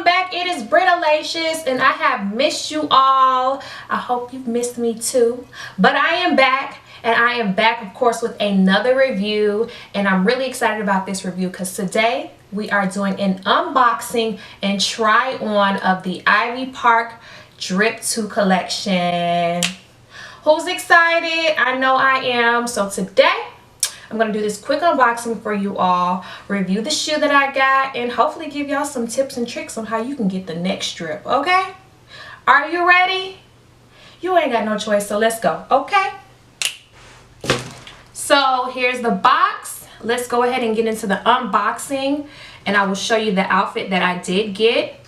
back. It is Britalicious, and I have missed you all. I hope you've missed me too. But I am back, and I am back, of course, with another review. And I'm really excited about this review because today we are doing an unboxing and try on of the Ivy Park Drip 2 collection. Who's excited? I know I am. So today I'm going to do this quick unboxing for you all, review the shoe that I got, and hopefully give y'all some tips and tricks on how you can get the next drip, okay? Are you ready? You ain't got no choice, so let's go, okay? So here's the box. Let's go ahead and get into the unboxing, and I will show you the outfit that I did get.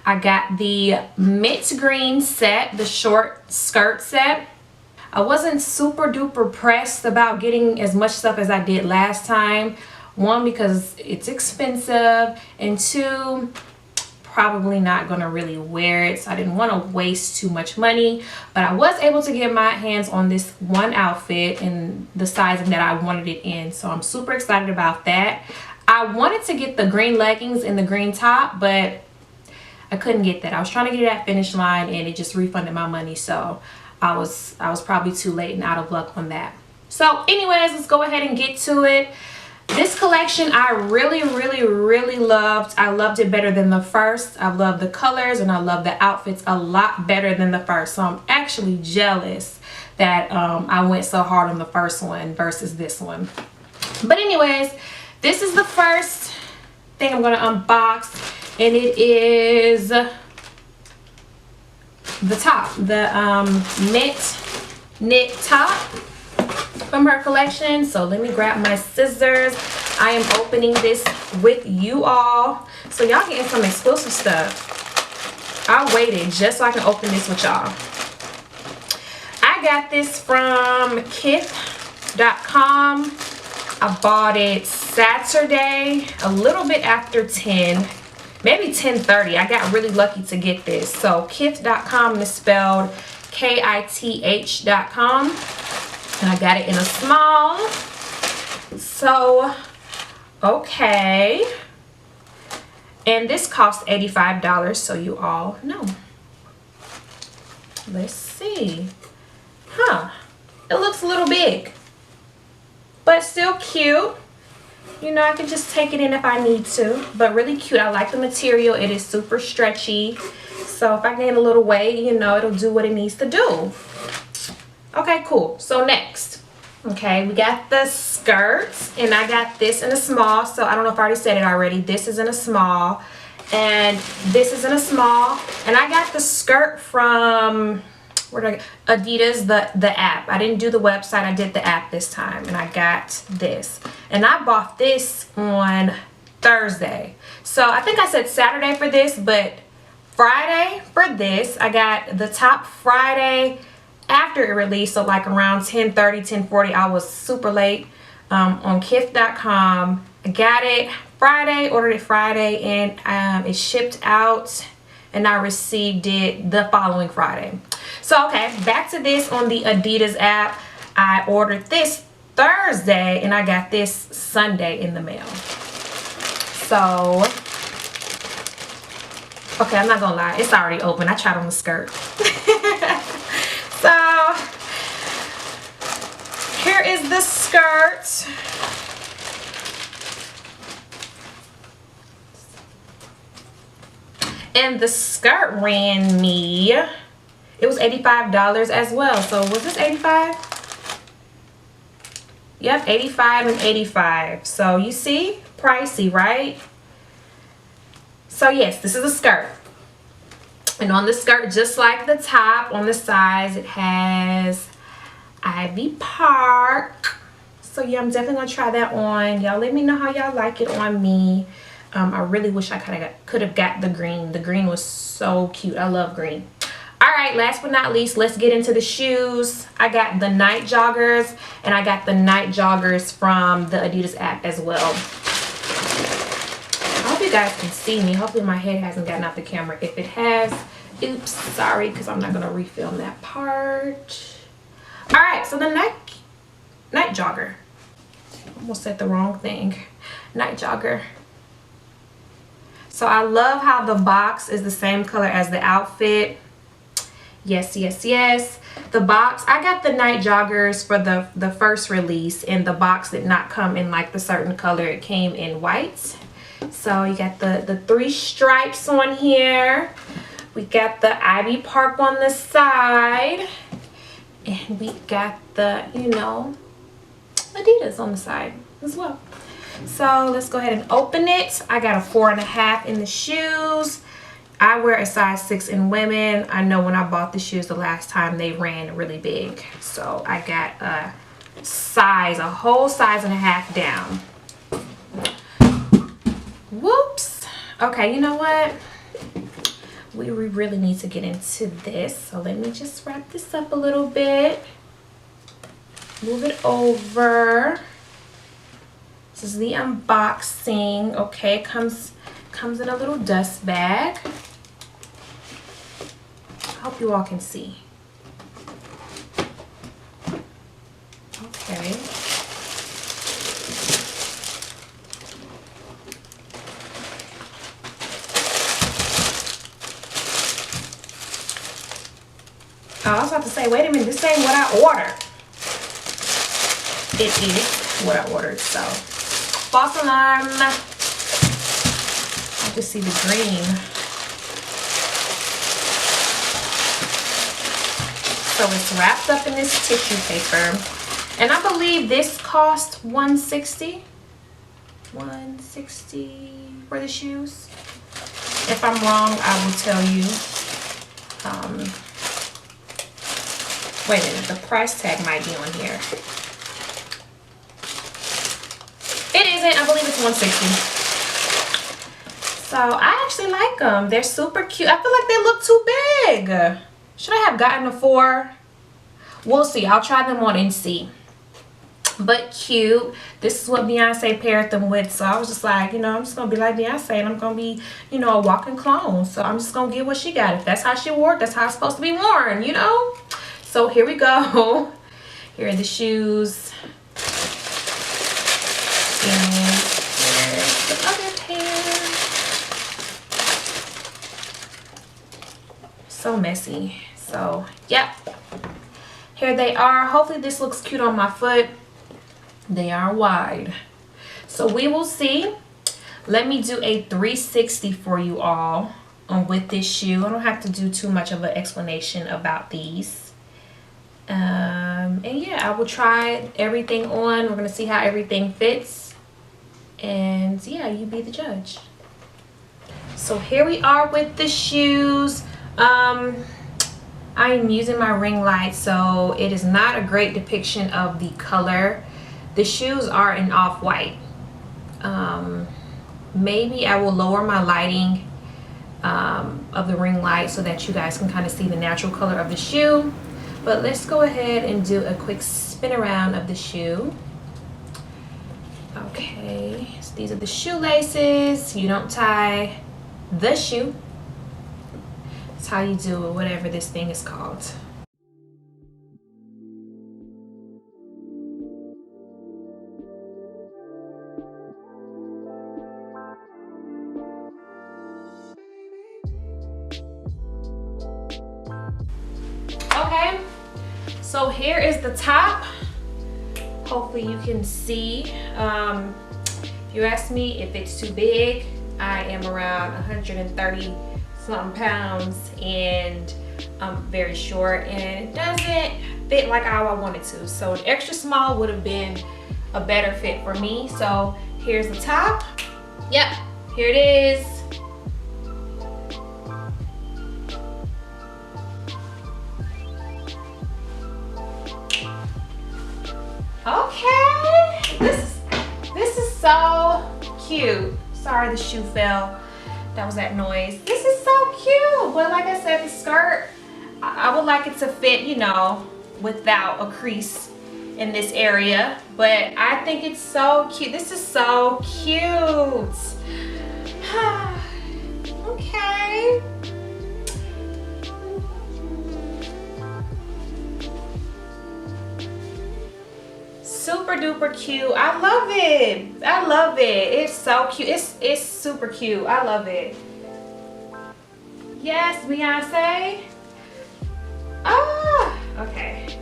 I got the mint green set, the short skirt set. I wasn't super duper pressed about getting as much stuff as I did last time. One, because it's expensive, and two, probably not gonna really wear it, so I didn't want to waste too much money. But I was able to get my hands on this one outfit in the sizing that I wanted it in, so I'm super excited about that. I wanted to get the green leggings and the green top, but I couldn't get that. I was trying to get it at Finish Line and it just refunded my money, so I was probably too late and out of luck on that. So anyways, let's go ahead and get to it. This collection I really loved. I loved it better than the first. I love the colors and I love the outfits a lot better than the first. So I'm actually jealous that I went so hard on the first one versus this one. But anyways, this is the first thing I'm going to unbox, and it is the top, the knit top from her collection. So let me grab my scissors. I am opening this with you all, so y'all getting some exclusive stuff. I waited just so I can open this with y'all. I got this from kith.com. I bought it Saturday, a little bit after 10, maybe 10:30. I got really lucky to get this. So kith.com is spelled KITH.com, and I got it in a small. So okay, and this cost $85, so you all know. Let's see. It looks a little big, but still cute. You know, I can just take it in if I need to, but really cute. I like the material. It is super stretchy, so if I gain a little weight, you know, it'll do what it needs to do. Okay, cool. So next, okay, we got the skirts, and I got this in a small. So I don't know if I already said it already. This is in a small, and this is in a small. And I got the skirt from Adidas, the app. I didn't do the website, I did the app this time, and I got this. And I bought this on Thursday. So I think I said Saturday for this, but Friday for this. I got the top Friday after it released, so like around 10:30, 10:40. I was super late on kith.com. I got it Friday, ordered it Friday, and it shipped out, and I received it the following Friday. So okay, back to this on the Adidas app. I ordered this Thursday and I got this Sunday in the mail. So okay, I'm not gonna lie, it's already open. I tried on the skirt. So here is the skirt. And the skirt ran me, it was $85 as well. So was this 85? Yep, 85 and 85. So you see, pricey, right? So yes, this is a skirt. And on the skirt, just like the top, on the sides, it has Ivy Park. So yeah, I'm definitely gonna try that on. Y'all let me know how y'all like it on me. I really wish I could have got the green. The green was so cute. I love green. All right, last but not least, let's get into the shoes. I got the Nite Joggers, and I got the Nite Joggers from the Adidas app as well. I hope you guys can see me. Hopefully my head hasn't gotten out the camera. If it has, oops, sorry, because I'm not going to refilm that part. All right, so the Nite Jogger. Almost said the wrong thing. Nite Jogger. So I love how the box is the same color as the outfit. Yes, yes, yes. The box, I got the Nite Joggers for the first release, and the box did not come in like the certain color. It came in white. So you got the 3 stripes on here. We got the Ivy Park on the side. And we got the, you know, Adidas on the side as well. So let's go ahead and open it. I got a 4.5 in the shoes. I wear a size 6 in women. I know when I bought the shoes the last time, they ran really big. So I got a whole size and a half down. Whoops. Okay, you know what? We really need to get into this. So let me just wrap this up a little bit. Move it over. This is the unboxing. Okay, it comes in a little dust bag. I hope you all can see. Okay. I was about to say, wait a minute, this ain't what I ordered. It is what I ordered, so. False alarm. I just see the green. So it's wrapped up in this tissue paper. And I believe this cost $160. $160 for the shoes. If I'm wrong, I will tell you. Wait a minute, the price tag might be on here. It isn't, I believe it's $160. So I actually like them. They're super cute. I feel like they look too big. Should I have gotten a 4? We'll see. I'll try them on and see. But cute. This is what Beyonce paired them with. So I was just like, you know, I'm just going to be like Beyonce. And I'm going to be, you know, a walking clone. So I'm just going to get what she got. If that's how she wore it, that's how it's supposed to be worn, you know. So here we go. Here are the shoes. And here's the other pair. So messy. So, yep. Here they are. Hopefully this looks cute on my foot. They are wide. So we will see. Let me do a 360 for you all with this shoe. I don't have to do too much of an explanation about these. And yeah, I will try everything on. We're going to see how everything fits. And yeah, you be the judge. So here we are with the shoes. I am using my ring light, so it is not a great depiction of the color. The shoes are in off-white. Maybe I will lower my lighting of the ring light so that you guys can kind of see the natural color of the shoe. But let's go ahead and do a quick spin around of the shoe. Okay, so these are the shoelaces. You don't tie the shoe. That's how you do it, whatever this thing is called. Okay, so here is the top. Hopefully you can see. If you ask me if it's too big, I am around 130 something pounds and I'm very short and it doesn't fit like how I wanted to. So an extra small would have been a better fit for me. So here's the top. Yep, here it is. Okay, this is so cute. Sorry the shoe fell. That was that noise. This is so cute. But like I said, the skirt, I would like it to fit, you know, without a crease in this area. But I think it's so cute. This is so cute. Okay. Super duper cute. I love it. I love it. It's so cute. It's super cute. I love it. Yes, Beyonce. Ah, okay.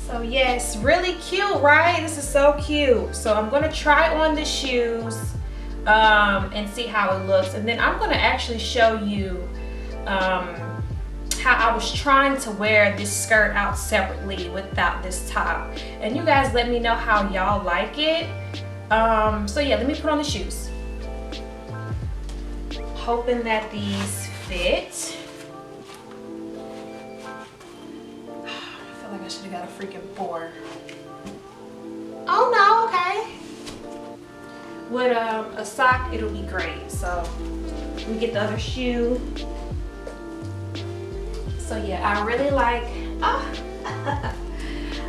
So yes, really cute, right? This is so cute. So I'm gonna try on the shoes and see how it looks, and then I'm gonna actually show you how I was trying to wear this skirt out separately without this top, and you guys let me know how y'all like it. So yeah, let me put on the shoes, hoping that these fit. I feel like I should have got a freaking 4. Oh no, okay. With a sock, it'll be great. So let me get the other shoe. So yeah, I really like,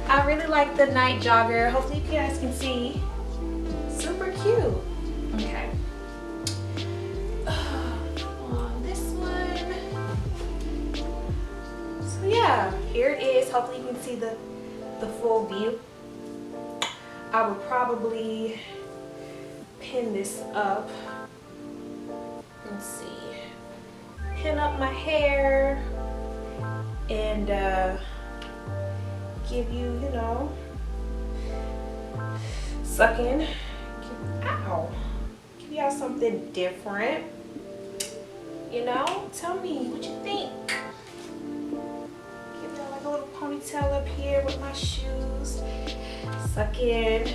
I really like the Nite Jogger. Hopefully you guys can see. Super cute. Okay. On this one. So yeah, here it is. Hopefully you can see the full view. I would probably pin this up. Let's see. Pin up my hair and give you, you know, suck in. Ow. Give y'all something different. You know, tell me what you think. Give y'all like a little ponytail up here with my shoes. Suck in.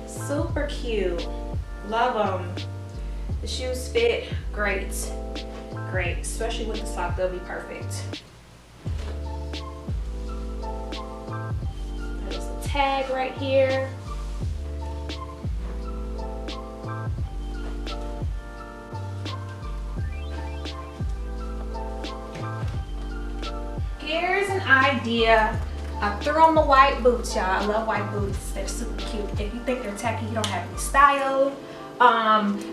Super cute. Love them. The shoes fit great. Great. Especially with the sock, they'll be perfect. There's a tag right here. Here's an idea. I threw on the white boots, y'all. I love white boots. They're super cute. If you think they're tacky, you don't have any style.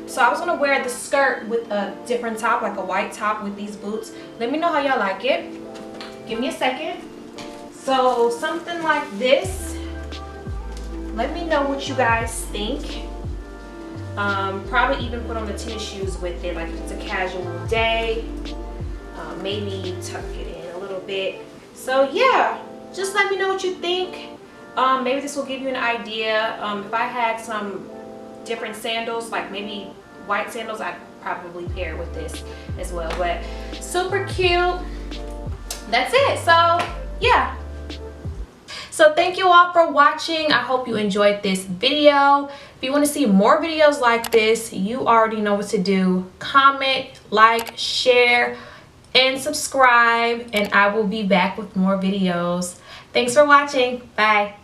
So I was gonna wear the skirt with a different top, like a white top with these boots. Let me know how y'all like it. Give me a second. So something like this. Let me know what you guys think. Probably even put on the tennis shoes with it, like if it's a casual day. Maybe tuck it in a little bit. So yeah, just let me know what you think. Maybe this will give you an idea. If I had some different sandals, like maybe white sandals, I'd probably pair with this as well. But super cute. That's it. So yeah. So thank you all for watching. I hope you enjoyed this video. If you want to see more videos like this, you already know what to do. Comment, like, share, and subscribe, and I will be back with more videos. Thanks for watching. Bye.